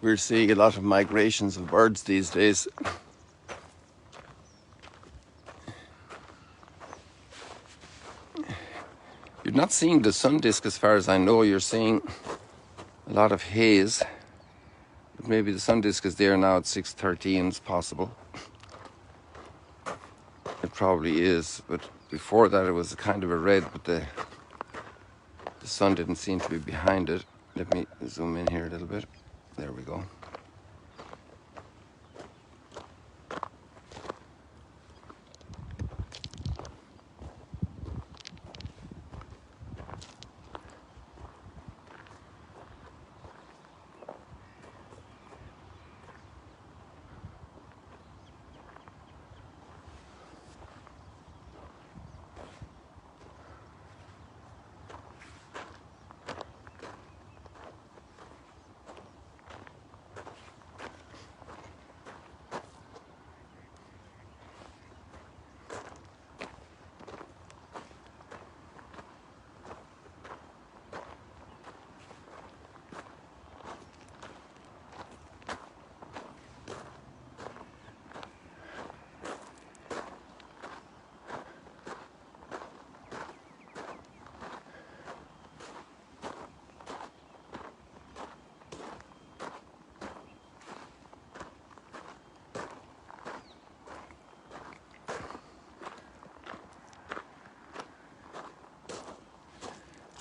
We're seeing a lot of migrations of birds these days. You're not seeing the sun disk as far as I know. You're seeing a lot of haze. But maybe the sun disk is there now at 6:13. It's possible. It probably is. But before that it was kind of a red, but the sun didn't seem to be behind it. Let me zoom in here a little bit. There we go.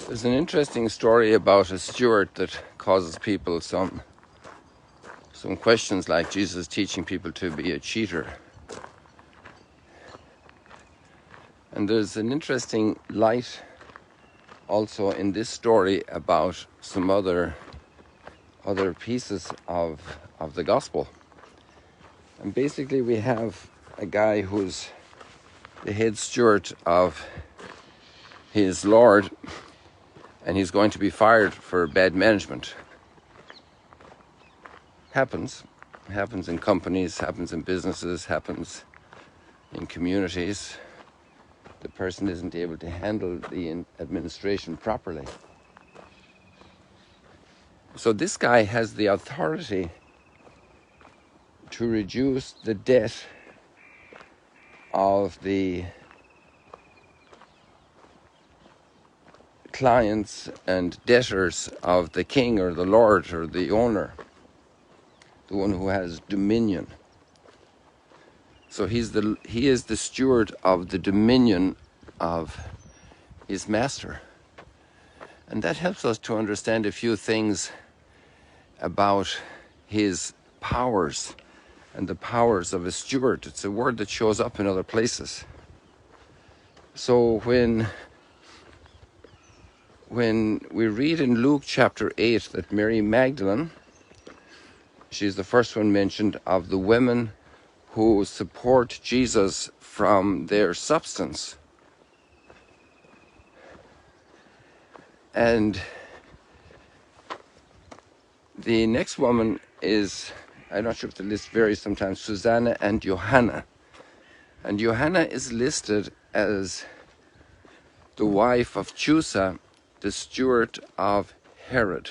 There's an interesting story about a steward that causes people some questions, like Jesus teaching people to be a cheater. And there's an interesting light also in this story about some other pieces of the gospel. And basically we have a guy who's the head steward of his lord, and he's going to be fired for bad management. Happens in companies, happens in businesses, happens in communities. The person isn't able to handle the administration properly. So this guy has the authority to reduce the debt of the clients and debtors of the king or the lord or the owner, the one who has dominion. So he is the steward of the dominion of his master. And that helps us to understand a few things about his powers and the powers of a steward. It's a word that shows up in other places. So when we read in Luke chapter 8 that Mary Magdalene, she's the first one mentioned of the women who support Jesus from their substance. And the next woman is, I'm not sure if the list varies sometimes, Susanna and Johanna. And Johanna is listed as the wife of Chusa, the steward of Herod.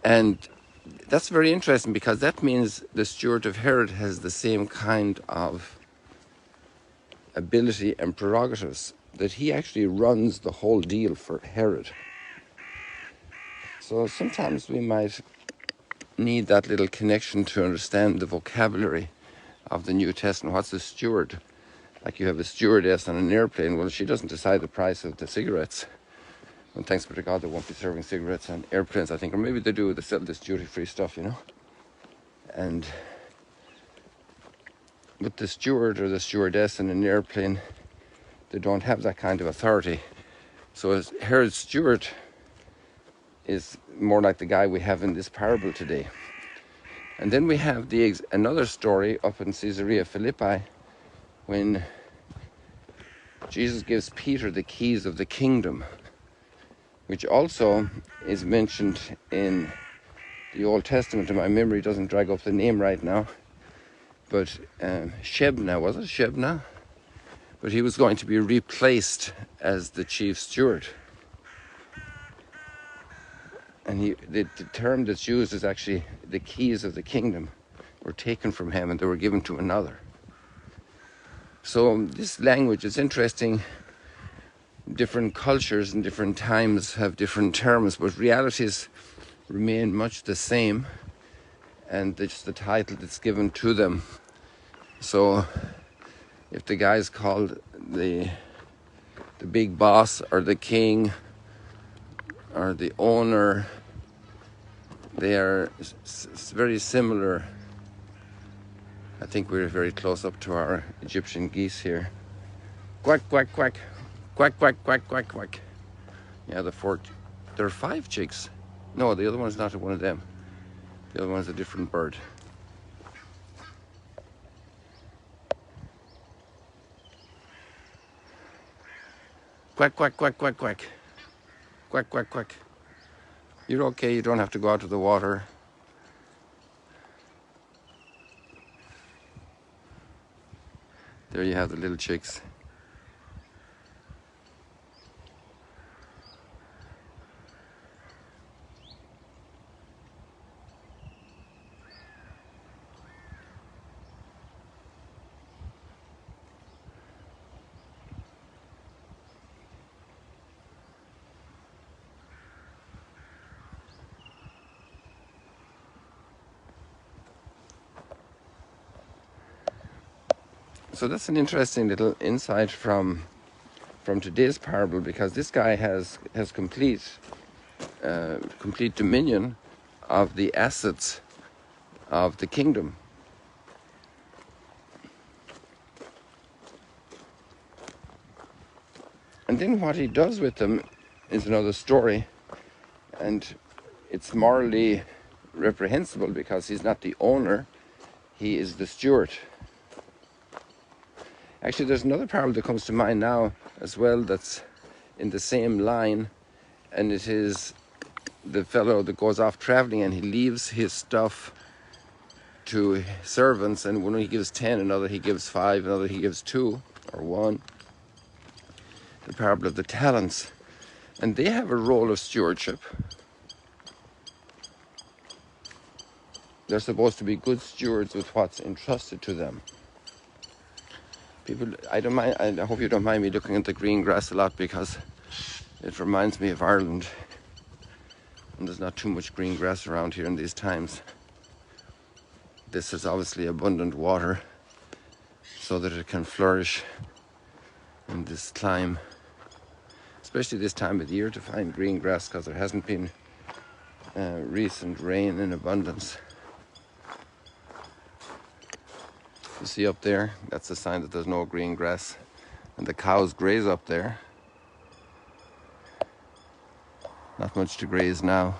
And that's very interesting, because that means the steward of Herod has the same kind of ability and prerogatives, that he actually runs the whole deal for Herod. So sometimes we might need that little connection to understand the vocabulary of the New Testament. What's a steward? Like you have a stewardess on an airplane. Well, she doesn't decide the price of the cigarettes. And thanks be to God, they won't be serving cigarettes on airplanes, I think. Or maybe they do, they sell this duty-free stuff, you know. And with the steward or the stewardess in an airplane, they don't have that kind of authority. So as Herod's steward is more like the guy we have in this parable today. And then we have another story up in Caesarea Philippi, when Jesus gives Peter the keys of the kingdom, which also is mentioned in the Old Testament, and my memory doesn't drag up the name right now, but Shebna, was it Shebna? But he was going to be replaced as the chief steward. And the term that's used is actually the keys of the kingdom were taken from him and they were given to another. So this language is interesting. Different cultures and different times have different terms, but realities remain much the same, and just the title that's given to them. So if the guy's called the big boss or the king or the owner, they are very similar. I think we're very close up to our Egyptian geese here. Quack, quack, quack. Quack, quack, quack, quack, quack. Yeah, there are 5 chicks. No, the other one's not one of them. The other one's a different bird. Quack, quack, quack, quack, quack. Quack, quack, quack. You're okay, you don't have to go out to the water. There you have the little chicks. So that's an interesting little insight from today's parable, because this guy has complete dominion of the assets of the kingdom. And then what he does with them is another story, and it's morally reprehensible because he's not the owner, he is the steward. Actually, there's another parable that comes to mind now as well that's in the same line, and it is the fellow that goes off traveling and he leaves his stuff to servants, and one he gives 10, another he gives 5, another he gives 2 or 1. The parable of the talents. And they have a role of stewardship. They're supposed to be good stewards with what's entrusted to them. People, I hope you don't mind me looking at the green grass a lot, because it reminds me of Ireland. And there's not too much green grass around here in these times. This is obviously abundant water so that it can flourish in this climb. Especially this time of the year to find green grass, because there hasn't been recent rain in abundance. You see up there, that's a sign that there's no green grass, and the cows graze up there. Not much to graze now.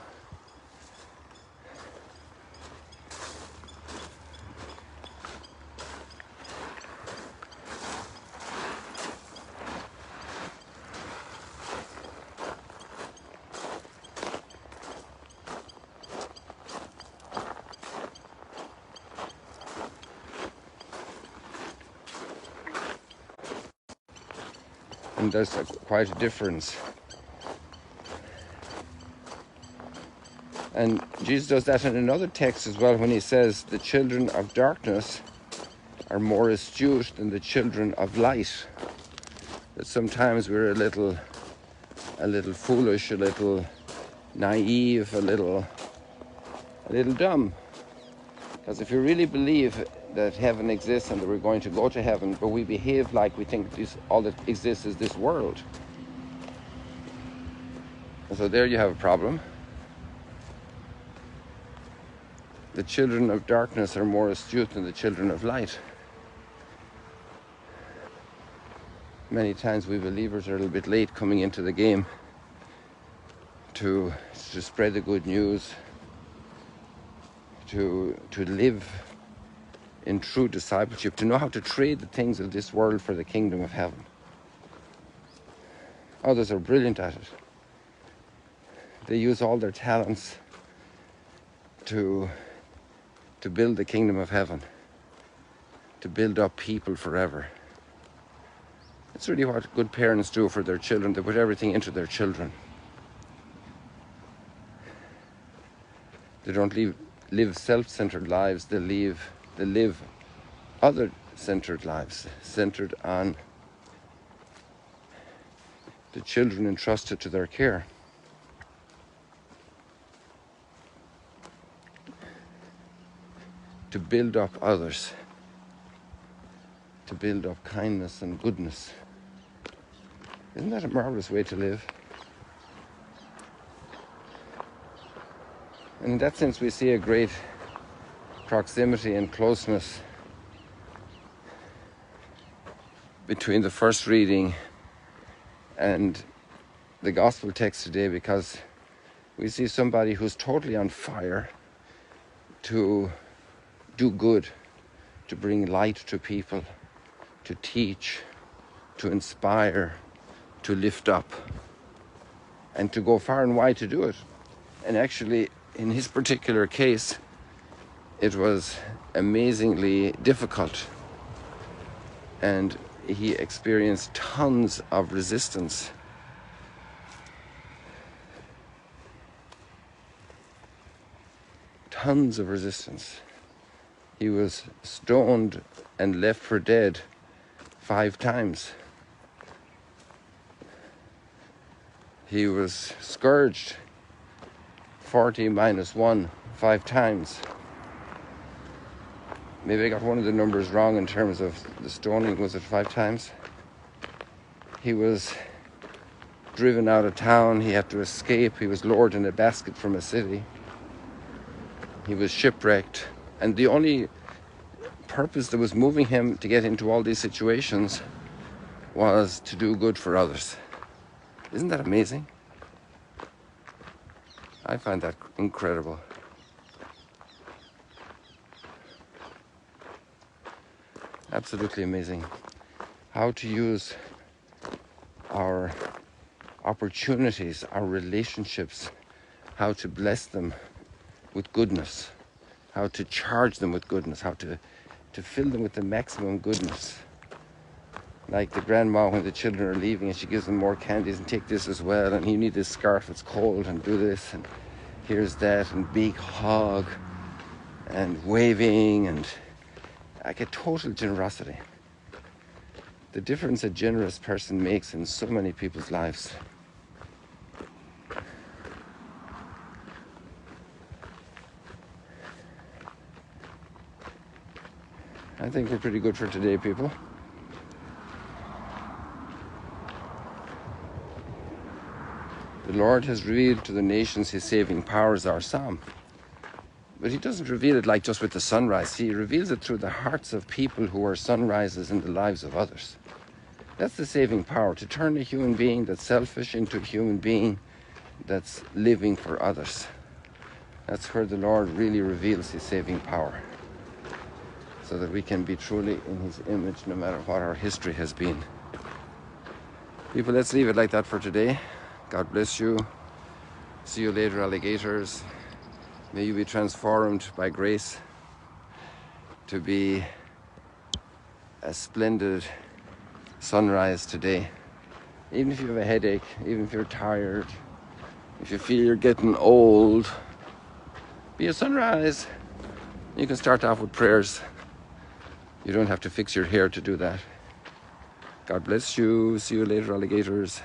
And there's quite a difference. And Jesus does that in another text as well, when he says the children of darkness are more astute than the children of light. That sometimes we're a little foolish, a little naive, a little dumb. Because if you really believe that heaven exists and that we're going to go to heaven, but we behave like we think all that exists is this world. And so there you have a problem. The children of darkness are more astute than the children of light. Many times we believers are a little bit late coming into the game to spread the good news, to live in true discipleship, to know how to trade the things of this world for the kingdom of heaven. Others are brilliant at it. They use all their talents to build the kingdom of heaven, to build up people forever. It's really what good parents do for their children. They put everything into their children. They don't live self-centered lives. They live other-centered lives, centered on the children entrusted to their care. To build up others, to build up kindness and goodness. Isn't that a marvelous way to live? And in that sense, we see a great proximity and closeness between the first reading and the gospel text today, because we see somebody who's totally on fire to do good, to bring light to people, to teach, to inspire, to lift up, and to go far and wide to do it. And actually, in his particular case, it was amazingly difficult, and he experienced tons of resistance. Tons of resistance. He was stoned and left for dead 5 times. He was scourged 40 minus 1 5 times. Maybe I got one of the numbers wrong in terms of the stoning. Was it 5 times? He was driven out of town. He had to escape. He was lowered in a basket from a city. He was shipwrecked. And the only purpose that was moving him to get into all these situations was to do good for others. Isn't that amazing? I find that incredible. Absolutely amazing. How to use our opportunities, our relationships, how to bless them with goodness, how to charge them with goodness, how to fill them with the maximum goodness. Like the grandma when the children are leaving and she gives them more candies and take this as well, and you need this scarf, it's cold, and do this, and here's that, and big hug and waving, and like a total generosity. The difference a generous person makes in so many people's lives. I think we're pretty good for today, people. The Lord has revealed to the nations his saving powers, our psalm. But he doesn't reveal it like just with the sunrise. He reveals it through the hearts of people who are sunrises in the lives of others. That's the saving power, to turn a human being that's selfish into a human being that's living for others. That's where the Lord really reveals his saving power, so that we can be truly in his image no matter what our history has been. People, let's leave it like that for today. God bless you. See you later, alligators. May you be transformed by grace to be a splendid sunrise today. Even if you have a headache, even if you're tired, if you feel you're getting old, be a sunrise. You can start off with prayers. You don't have to fix your hair to do that. God bless you. See you later, alligators.